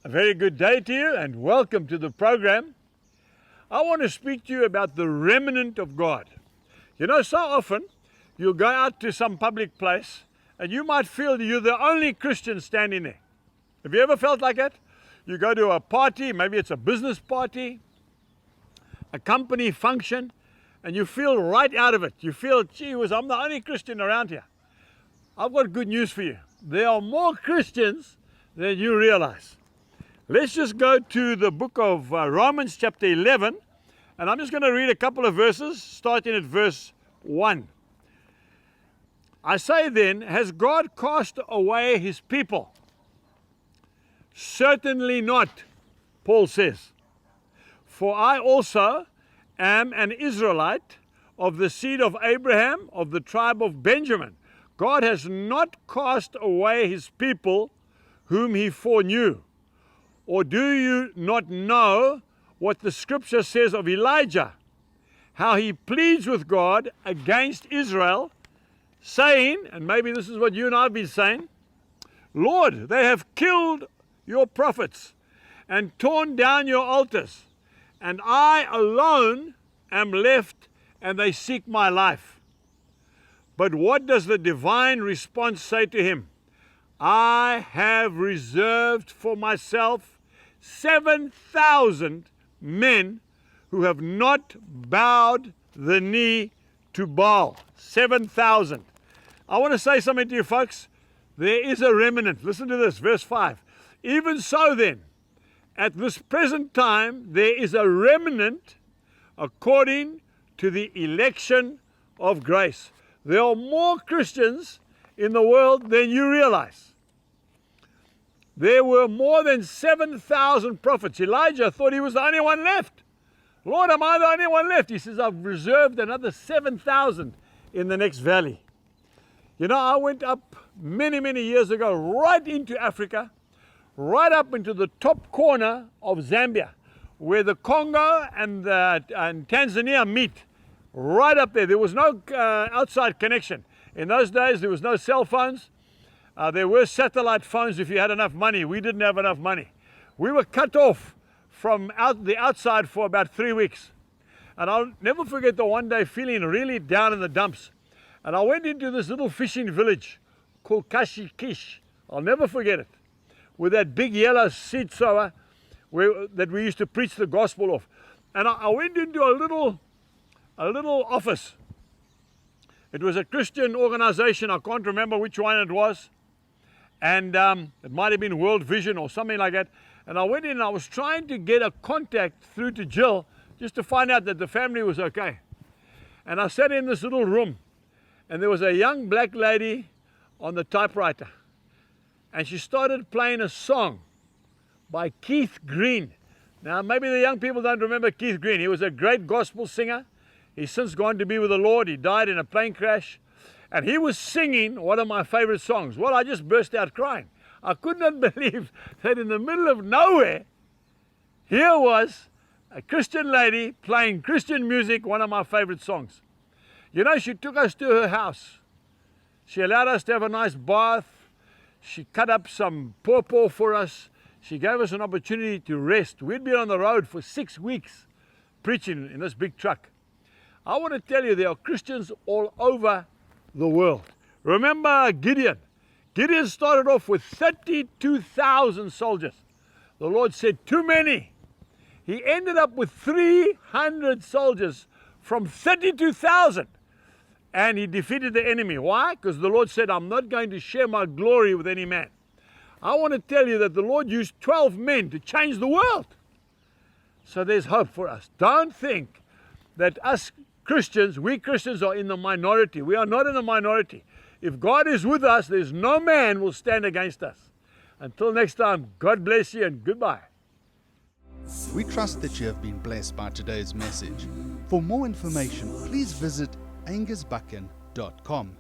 A very good day to you and welcome to the program. I want to speak to you about the remnant of God. You know, so often you'll go out to some public place and you might feel you're the only Christian standing there. Have you ever felt like that? You go to a party, maybe it's a business party, a company function, and you feel right out of it. You feel, gee whiz, I'm the only Christian around here. I've got good news for you. There are more Christians than you realize. Let's just go to the book of Romans chapter 11, and I'm just going to read a couple of verses, starting at verse 1. I say then, has God cast away his people? Certainly not, Paul says. For I also am an Israelite of the seed of Abraham, of the tribe of Benjamin. God has not cast away his people whom he foreknew. Or do you not know what the scripture says of Elijah, how he pleads with God against Israel, saying, and maybe this is what you and I have been saying, Lord, they have killed your prophets and torn down your altars, and I alone am left, and they seek my life. But what does the divine response say to him? I have reserved for myself 7,000 men who have not bowed the knee to Baal. 7,000. I want to say something to you folks. There is a remnant. Listen to this, verse 5. Even so then, at this present time, there is a remnant according to the election of grace. There are more Christians in the world than you realize. There were more than 7,000 prophets. Elijah thought he was the only one left. Lord, am I the only one left? He says, I've reserved another 7,000 in the next valley. You know, I went up many, many years ago, right into Africa, right up into the top corner of Zambia, where the Congo and Tanzania meet. Right up there. There was no outside connection. In those days, there was no cell phones. There were satellite phones if you had enough money. We didn't have enough money. We were cut off from the outside for about 3 weeks. And I'll never forget the one day feeling really down in the dumps. And I went into this little fishing village called Kashikish. I'll never forget it. With that big yellow seed sower that we used to preach the gospel of. And I went into a little office. It was a Christian organization. I can't remember which one it was. And it might have been World Vision or something like that. And I went in and I was trying to get a contact through to Jill just to find out that the family was okay. And I sat in this little room and there was a young black lady on the typewriter. And she started playing a song by Keith Green. Now, maybe the young people don't remember Keith Green. He was a great gospel singer. He's since gone to be with the Lord. He died in a plane crash. And he was singing one of my favorite songs. Well, I just burst out crying. I could not believe that in the middle of nowhere, here was a Christian lady playing Christian music, one of my favorite songs. You know, she took us to her house. She allowed us to have a nice bath. She cut up some pawpaw for us. She gave us an opportunity to rest. We'd been on the road for 6 weeks preaching in this big truck. I want to tell you, there are Christians all over the world. Remember Gideon. Gideon started off with 32,000 soldiers. The Lord said, too many. He ended up with 300 soldiers from 32,000. And he defeated the enemy. Why? Because the Lord said, I'm not going to share my glory with any man. I want to tell you that the Lord used 12 men to change the world. So there's hope for us. Don't think that we Christians are in the minority. We are not in the minority. If God is with us, there's no man will stand against us. Until next time, God bless you and goodbye. We trust that you have been blessed by today's message. For more information, please visit angusbuchan.com.